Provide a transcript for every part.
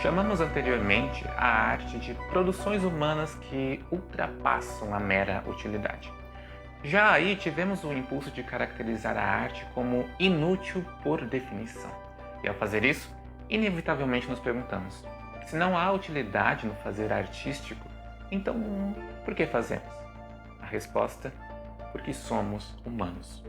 Chamamos anteriormente a arte de produções humanas que ultrapassam a mera utilidade. Já aí tivemos o impulso de caracterizar a arte como inútil por definição. E ao fazer isso, inevitavelmente nos perguntamos: se não há utilidade no fazer artístico, então por que fazemos? A resposta: porque somos humanos.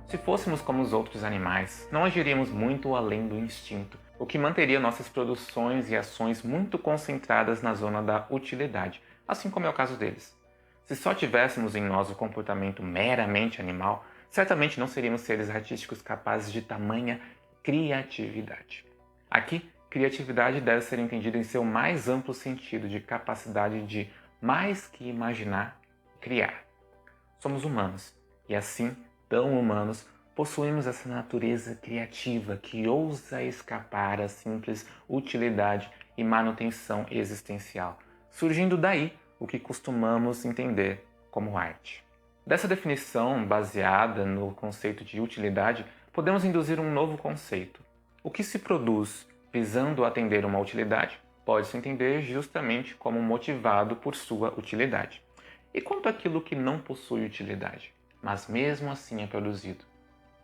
Se fôssemos como os outros animais, não agiríamos muito além do instinto, o que manteria nossas produções e ações muito concentradas na zona da utilidade, assim como é o caso deles. Se só tivéssemos em nós o comportamento meramente animal, certamente não seríamos seres artísticos capazes de tamanha criatividade. Aqui, criatividade deve ser entendida em seu mais amplo sentido de capacidade de, mais que imaginar, criar. Somos humanos e, assim, tão humanos, possuímos essa natureza criativa que ousa escapar à simples utilidade e manutenção existencial, surgindo daí o que costumamos entender como arte. Dessa definição, baseada no conceito de utilidade, podemos induzir um novo conceito. O que se produz visando atender uma utilidade pode-se entender justamente como motivado por sua utilidade. E quanto àquilo que não possui utilidade, mas mesmo assim é produzido?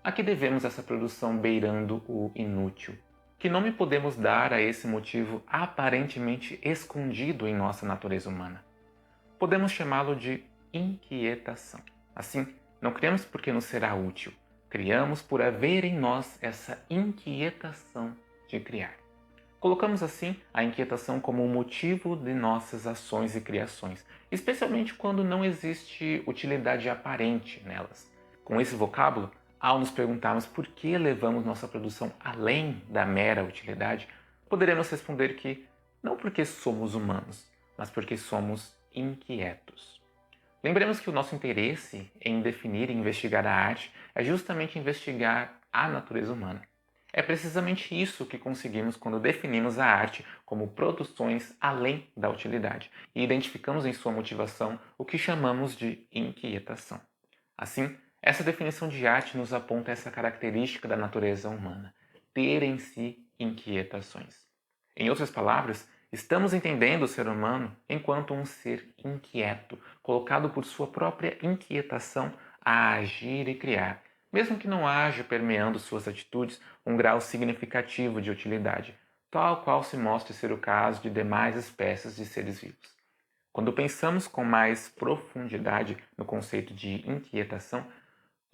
A que devemos essa produção beirando o inútil? Que nome podemos dar a esse motivo aparentemente escondido em nossa natureza humana? Podemos chamá-lo de inquietação. Assim, não criamos porque nos será útil, criamos por haver em nós essa inquietação de criar. Colocamos assim a inquietação como o motivo de nossas ações e criações, especialmente quando não existe utilidade aparente nelas. Com esse vocábulo, ao nos perguntarmos por que levamos nossa produção além da mera utilidade, poderemos responder que não porque somos humanos, mas porque somos inquietos. Lembremos que o nosso interesse em definir e investigar a arte é justamente investigar a natureza humana. É precisamente isso que conseguimos quando definimos a arte como produções além da utilidade e identificamos em sua motivação o que chamamos de inquietação. Assim, essa definição de arte nos aponta essa característica da natureza humana, ter em si inquietações. Em outras palavras, estamos entendendo o ser humano enquanto um ser inquieto, colocado por sua própria inquietação a agir e criar, mesmo que não haja permeando suas atitudes um grau significativo de utilidade, tal qual se mostra ser o caso de demais espécies de seres vivos. Quando pensamos com mais profundidade no conceito de inquietação,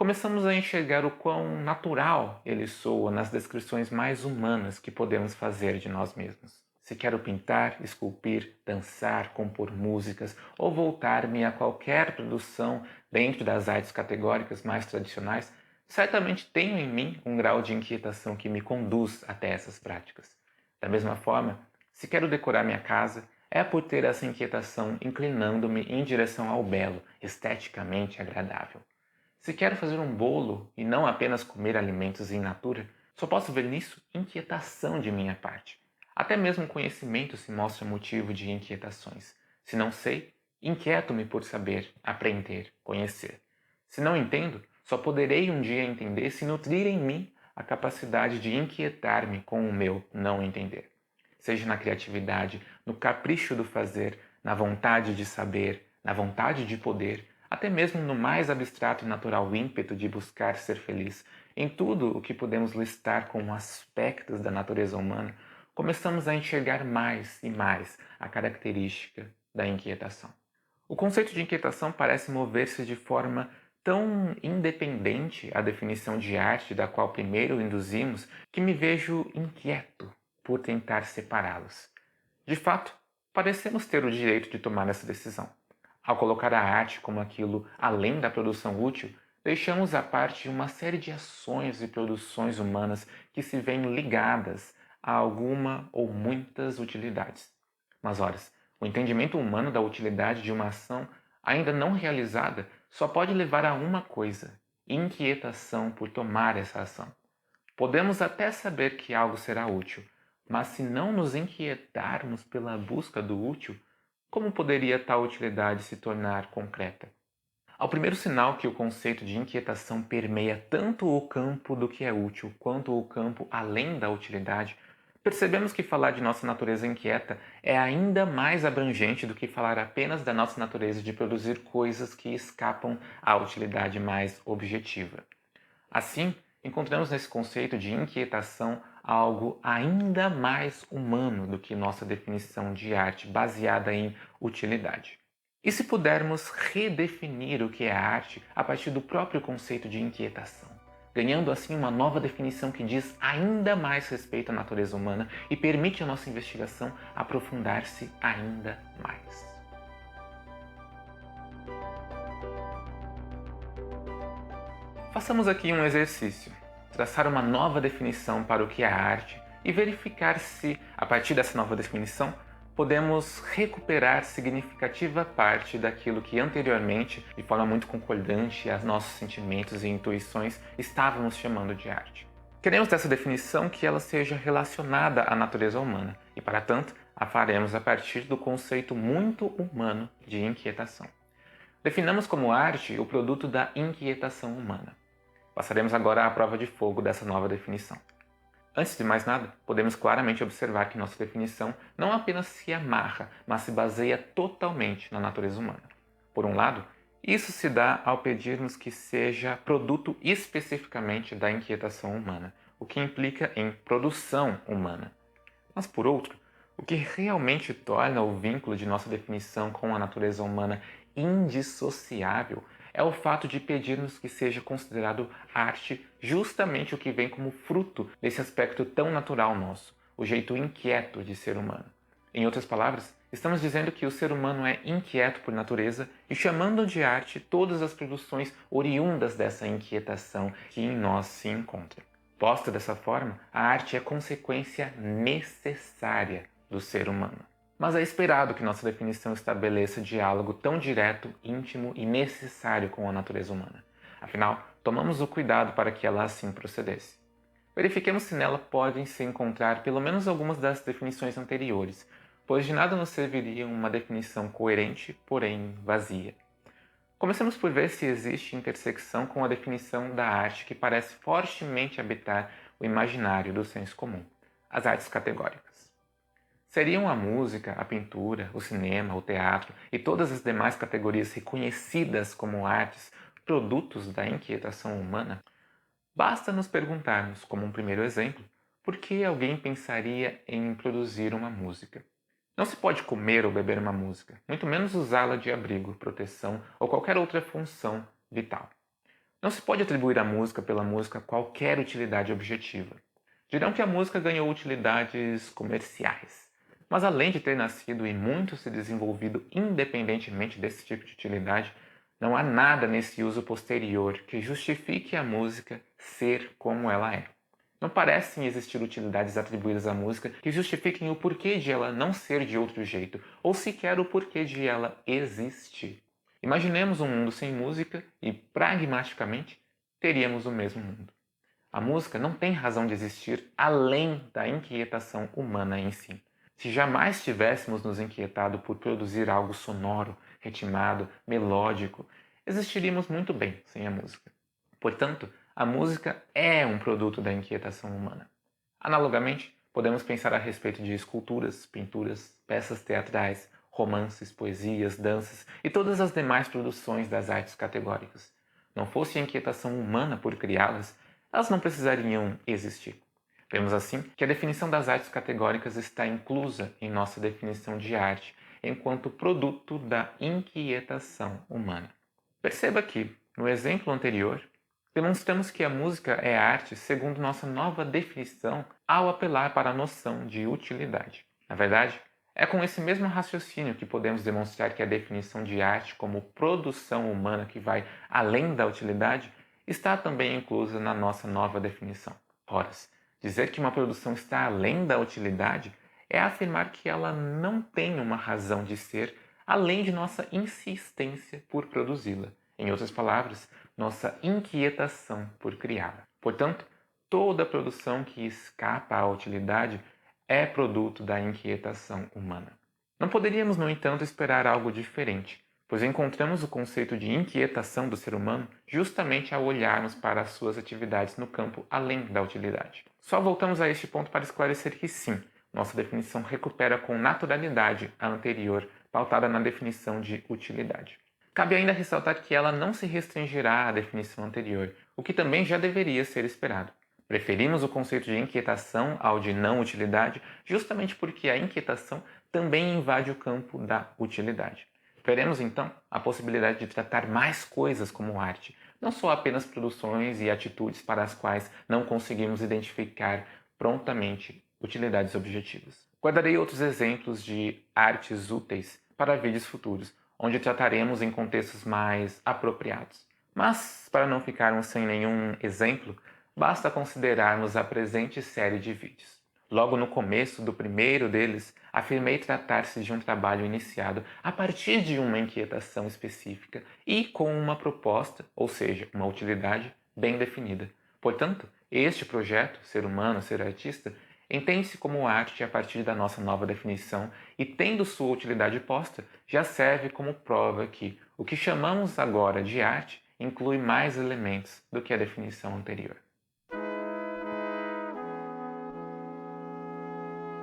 começamos a enxergar o quão natural ele soa nas descrições mais humanas que podemos fazer de nós mesmos. Se quero pintar, esculpir, dançar, compor músicas ou voltar-me a qualquer produção dentro das artes categóricas mais tradicionais, certamente tenho em mim um grau de inquietação que me conduz até essas práticas. Da mesma forma, se quero decorar minha casa, é por ter essa inquietação inclinando-me em direção ao belo, esteticamente agradável. Se quero fazer um bolo e não apenas comer alimentos in natura, só posso ver nisso inquietação de minha parte. Até mesmo conhecimento se mostra motivo de inquietações. Se não sei, inquieto-me por saber, aprender, conhecer. Se não entendo, só poderei um dia entender se nutrir em mim a capacidade de inquietar-me com o meu não entender. Seja na criatividade, no capricho do fazer, na vontade de saber, na vontade de poder, até mesmo no mais abstrato e natural ímpeto de buscar ser feliz, em tudo o que podemos listar como aspectos da natureza humana, começamos a enxergar mais e mais a característica da inquietação. O conceito de inquietação parece mover-se de forma tão independente à definição de arte da qual primeiro induzimos que me vejo inquieto por tentar separá-los. De fato, parecemos ter o direito de tomar essa decisão. Ao colocar a arte como aquilo além da produção útil, deixamos à parte uma série de ações e produções humanas que se veem ligadas a alguma ou muitas utilidades. Mas, ora, o entendimento humano da utilidade de uma ação ainda não realizada só pode levar a uma coisa: inquietação por tomar essa ação. Podemos até saber que algo será útil, mas se não nos inquietarmos pela busca do útil, como poderia tal utilidade se tornar concreta? Ao primeiro sinal que o conceito de inquietação permeia tanto o campo do que é útil quanto o campo além da utilidade, Percebemos que falar de nossa natureza inquieta é ainda mais abrangente do que falar apenas da nossa natureza de produzir coisas que escapam à utilidade mais objetiva. Assim, encontramos nesse conceito de inquietação algo ainda mais humano do que nossa definição de arte baseada em utilidade. E se pudermos redefinir o que é arte a partir do próprio conceito de inquietação, ganhando assim uma nova definição que diz ainda mais respeito à natureza humana e permite a nossa investigação aprofundar-se ainda mais. Façamos aqui um exercício, traçar uma nova definição para o que é arte e verificar se, a partir dessa nova definição, podemos recuperar significativa parte daquilo que anteriormente, de forma muito concordante aos nossos sentimentos e intuições, estávamos chamando de arte. Queremos dessa definição que ela seja relacionada à natureza humana e, para tanto, a faremos a partir do conceito muito humano de inquietação. Definamos como arte o produto da inquietação humana. Passaremos agora à prova de fogo dessa nova definição. Antes de mais nada, podemos claramente observar que nossa definição não apenas se amarra, mas se baseia totalmente na natureza humana. Por um lado, isso se dá ao pedirmos que seja produto especificamente da inquietação humana, o que implica em produção humana. Mas por outro, o que realmente torna o vínculo de nossa definição com a natureza humana indissociável é o fato de pedirmos que seja considerado arte justamente o que vem como fruto desse aspecto tão natural nosso, o jeito inquieto de ser humano. Em outras palavras, estamos dizendo que o ser humano é inquieto por natureza e chamando de arte todas as produções oriundas dessa inquietação que em nós se encontram. Posta dessa forma, a arte é consequência necessária do ser humano. Mas é esperado que nossa definição estabeleça diálogo tão direto, íntimo e necessário com a natureza humana. Afinal, tomamos o cuidado para que ela assim procedesse. Verifiquemos se nela podem se encontrar pelo menos algumas das definições anteriores, pois de nada nos serviria uma definição coerente, porém vazia. Comecemos por ver se existe intersecção com a definição da arte que parece fortemente habitar o imaginário do senso comum, as artes categóricas. Seriam a música, a pintura, o cinema, o teatro e todas as demais categorias reconhecidas como artes produtos da inquietação humana? Basta nos perguntarmos, como um primeiro exemplo, por que alguém pensaria em produzir uma música. Não se pode comer ou beber uma música, muito menos usá-la de abrigo, proteção ou qualquer outra função vital. Não se pode atribuir à música pela música qualquer utilidade objetiva. Dirão que a música ganhou utilidades comerciais. Mas além de ter nascido e muito se desenvolvido independentemente desse tipo de utilidade, não há nada nesse uso posterior que justifique a música ser como ela é. Não parecem existir utilidades atribuídas à música que justifiquem o porquê de ela não ser de outro jeito, ou sequer o porquê de ela existir. Imaginemos um mundo sem música e, pragmaticamente, teríamos o mesmo mundo. A música não tem razão de existir além da inquietação humana em si. Se jamais tivéssemos nos inquietado por produzir algo sonoro, ritmado, melódico, existiríamos muito bem sem a música. Portanto, a música é um produto da inquietação humana. Analogamente, podemos pensar a respeito de esculturas, pinturas, peças teatrais, romances, poesias, danças e todas as demais produções das artes categóricas. Não fosse a inquietação humana por criá-las, elas não precisariam existir. Vemos assim que a definição das artes categóricas está inclusa em nossa definição de arte enquanto produto da inquietação humana. Perceba que, no exemplo anterior, demonstramos que a música é arte segundo nossa nova definição ao apelar para a noção de utilidade. Na verdade, é com esse mesmo raciocínio que podemos demonstrar que a definição de arte como produção humana que vai além da utilidade está também inclusa na nossa nova definição. Ora, dizer que uma produção está além da utilidade é afirmar que ela não tem uma razão de ser além de nossa insistência por produzi-la. Em outras palavras, nossa inquietação por criá-la. Portanto, toda produção que escapa à utilidade é produto da inquietação humana. Não poderíamos, no entanto, esperar algo diferente, pois encontramos o conceito de inquietação do ser humano justamente ao olharmos para as suas atividades no campo além da utilidade. Só voltamos a este ponto para esclarecer que sim, nossa definição recupera com naturalidade a anterior, pautada na definição de utilidade. Cabe ainda ressaltar que ela não se restringirá à definição anterior, o que também já deveria ser esperado. Preferimos o conceito de inquietação ao de não utilidade, justamente porque a inquietação também invade o campo da utilidade. Veremos então a possibilidade de tratar mais coisas como arte, não só apenas produções e atitudes para as quais não conseguimos identificar prontamente utilidades objetivas. Guardarei outros exemplos de artes úteis para vídeos futuros, onde trataremos em contextos mais apropriados. Mas, para não ficarmos sem nenhum exemplo, basta considerarmos a presente série de vídeos. Logo no começo do primeiro deles, afirmei tratar-se de um trabalho iniciado a partir de uma inquietação específica e com uma proposta, ou seja, uma utilidade bem definida. Portanto, este projeto, Ser Humano, Ser Artista, entende-se como arte a partir da nossa nova definição e, tendo sua utilidade posta, já serve como prova que o que chamamos agora de arte inclui mais elementos do que a definição anterior.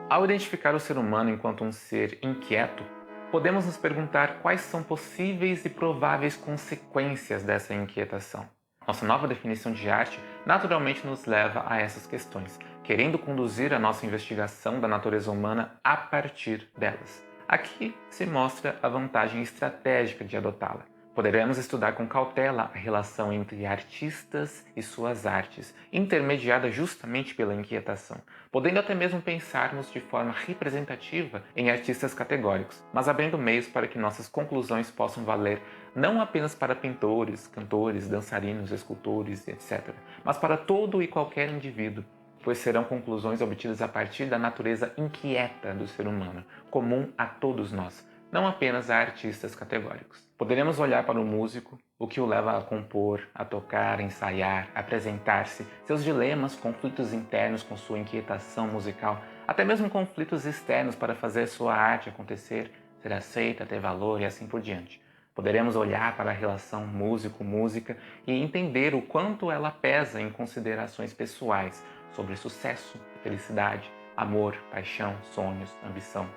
Ao identificar o ser humano enquanto um ser inquieto, podemos nos perguntar quais são possíveis e prováveis consequências dessa inquietação. Nossa nova definição de arte naturalmente nos leva a essas questões, querendo conduzir a nossa investigação da natureza humana a partir delas. Aqui se mostra a vantagem estratégica de adotá-la. Poderemos estudar com cautela a relação entre artistas e suas artes, intermediada justamente pela inquietação, podendo até mesmo pensarmos de forma representativa em artistas categóricos, mas abrindo meios para que nossas conclusões possam valer não apenas para pintores, cantores, dançarinos, escultores, etc., mas para todo e qualquer indivíduo, pois serão conclusões obtidas a partir da natureza inquieta do ser humano, comum a todos nós, não apenas a artistas categóricos. Poderemos olhar para o músico, o que o leva a compor, a tocar, ensaiar, apresentar-se, seus dilemas, conflitos internos com sua inquietação musical, até mesmo conflitos externos para fazer sua arte acontecer, ser aceita, ter valor e assim por diante. Poderemos olhar para a relação músico-música e entender o quanto ela pesa em considerações pessoais sobre sucesso, felicidade, amor, paixão, sonhos, ambição.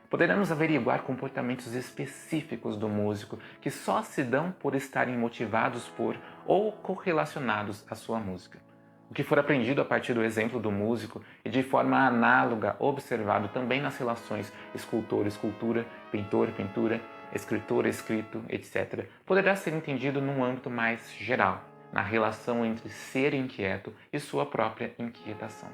Poderemos averiguar comportamentos específicos do músico que só se dão por estarem motivados por ou correlacionados à sua música. O que for aprendido a partir do exemplo do músico e de forma análoga observado também nas relações escultor-escultura, pintor-pintura, escritor-escrito, etc., poderá ser entendido num âmbito mais geral, na relação entre ser inquieto e sua própria inquietação.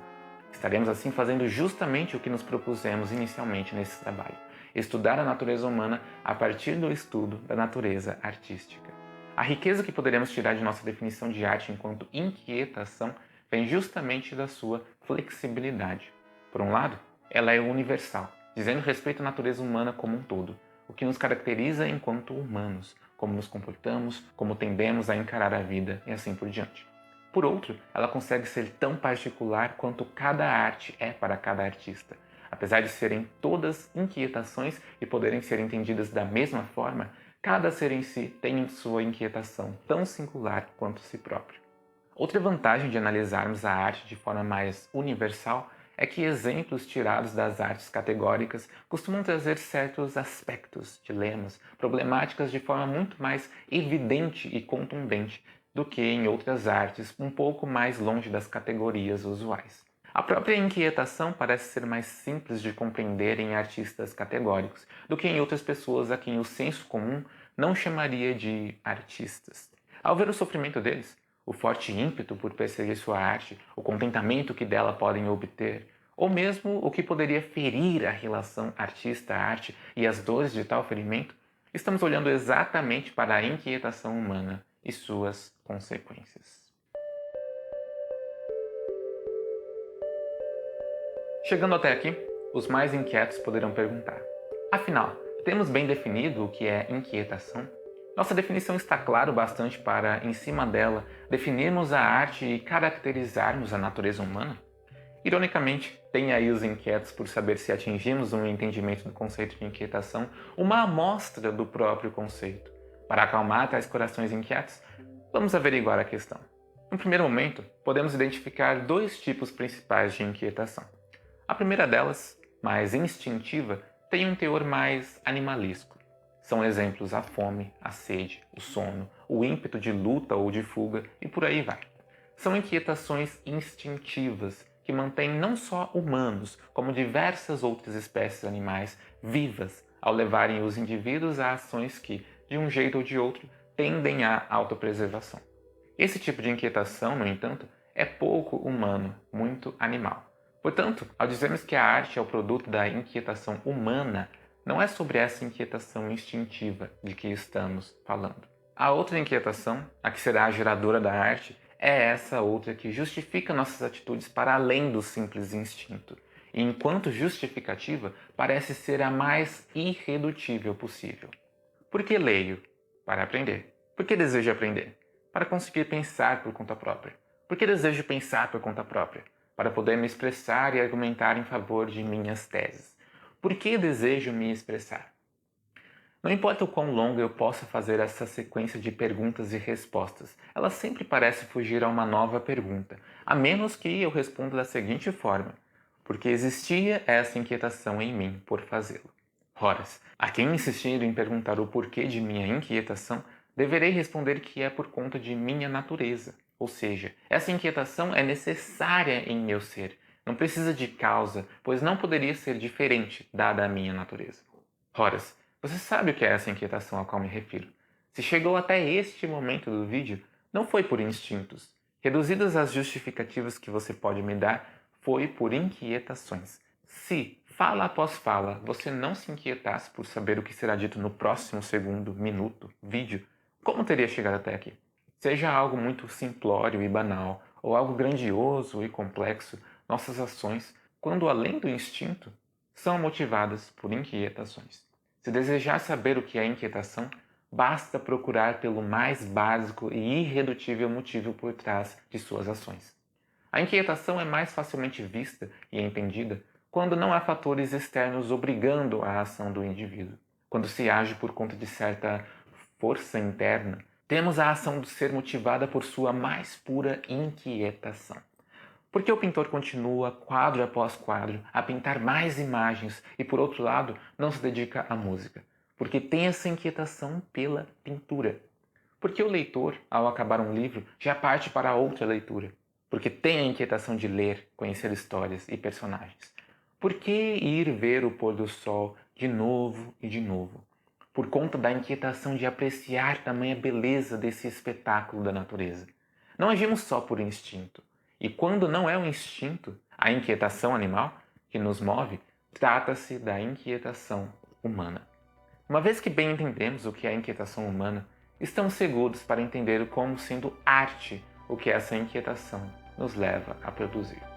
Estaremos assim fazendo justamente o que nos propusemos inicialmente nesse trabalho: estudar a natureza humana a partir do estudo da natureza artística. A riqueza que poderemos tirar de nossa definição de arte enquanto inquietação vem justamente da sua flexibilidade. Por um lado, ela é universal, dizendo respeito à natureza humana como um todo, o que nos caracteriza enquanto humanos, como nos comportamos, como tendemos a encarar a vida e assim por diante. Por outro, ela consegue ser tão particular quanto cada arte é para cada artista. Apesar de serem todas inquietações e poderem ser entendidas da mesma forma, cada ser em si tem sua inquietação tão singular quanto si próprio. Outra vantagem de analisarmos a arte de forma mais universal é que exemplos tirados das artes categóricas costumam trazer certos aspectos, dilemas, problemáticas de forma muito mais evidente e contundente do que em outras artes um pouco mais longe das categorias usuais. A própria inquietação parece ser mais simples de compreender em artistas categóricos do que em outras pessoas a quem o senso comum não chamaria de artistas. Ao ver o sofrimento deles, o forte ímpeto por perseguir sua arte, o contentamento que dela podem obter, ou mesmo o que poderia ferir a relação artista-arte e as dores de tal ferimento, estamos olhando exatamente para a inquietação humana e suas consequências. Chegando até aqui, os mais inquietos poderão perguntar: afinal, temos bem definido o que é inquietação? Nossa definição está clara o bastante para, em cima dela, definirmos a arte e caracterizarmos a natureza humana? Ironicamente, tem aí os inquietos por saber se atingimos um entendimento do conceito de inquietação, uma amostra do próprio conceito. Para acalmar tais corações inquietos, vamos averiguar a questão. No primeiro momento, podemos identificar dois tipos principais de inquietação. A primeira delas, mais instintiva, tem um teor mais animalesco. São exemplos a fome, a sede, o sono, o ímpeto de luta ou de fuga e por aí vai. São inquietações instintivas que mantêm não só humanos, como diversas outras espécies animais vivas ao levarem os indivíduos a ações que, de um jeito ou de outro, tendem à autopreservação. Esse tipo de inquietação, no entanto, é pouco humano, muito animal. Portanto, ao dizermos que a arte é o produto da inquietação humana, não é sobre essa inquietação instintiva de que estamos falando. A outra inquietação, a que será a geradora da arte, é essa outra que justifica nossas atitudes para além do simples instinto. E enquanto justificativa, parece ser a mais irredutível possível. Por que leio? Para aprender. Por que desejo aprender? Para conseguir pensar por conta própria. Por que desejo pensar por conta própria? Para poder me expressar e argumentar em favor de minhas teses. Por que desejo me expressar? Não importa o quão longa eu possa fazer essa sequência de perguntas e respostas, ela sempre parece fugir a uma nova pergunta, a menos que eu responda da seguinte forma: porque existia essa inquietação em mim por fazê-lo. Horas, a quem insistir em perguntar o porquê de minha inquietação, deverei responder que é por conta de minha natureza. Ou seja, essa inquietação é necessária em meu ser. Não precisa de causa, pois não poderia ser diferente, dada a minha natureza. Horas, você sabe o que é essa inquietação a qual me refiro. Se chegou até este momento do vídeo, não foi por instintos. Reduzidas as justificativas que você pode me dar, foi por inquietações. Se, fala após fala, você não se inquietasse por saber o que será dito no próximo segundo, minuto, vídeo, como teria chegado até aqui? Seja algo muito simplório e banal, ou algo grandioso e complexo, nossas ações, quando além do instinto, são motivadas por inquietações. Se desejar saber o que é inquietação, basta procurar pelo mais básico e irredutível motivo por trás de suas ações. A inquietação é mais facilmente vista e entendida quando não há fatores externos obrigando a ação do indivíduo. Quando se age por conta de certa força interna, temos a ação de ser motivada por sua mais pura inquietação. Por que o pintor continua, quadro após quadro, a pintar mais imagens e, por outro lado, não se dedica à música? Porque tem essa inquietação pela pintura. Por que o leitor, ao acabar um livro, já parte para outra leitura? Porque tem a inquietação de ler, conhecer histórias e personagens. Por que ir ver o pôr do sol de novo e de novo? Por conta da inquietação de apreciar tamanha beleza desse espetáculo da natureza. Não agimos só por instinto. E quando não é o instinto, a inquietação animal, que nos move, trata-se da inquietação humana. Uma vez que bem entendemos o que é a inquietação humana, estamos seguros para entender como sendo arte o que essa inquietação nos leva a produzir.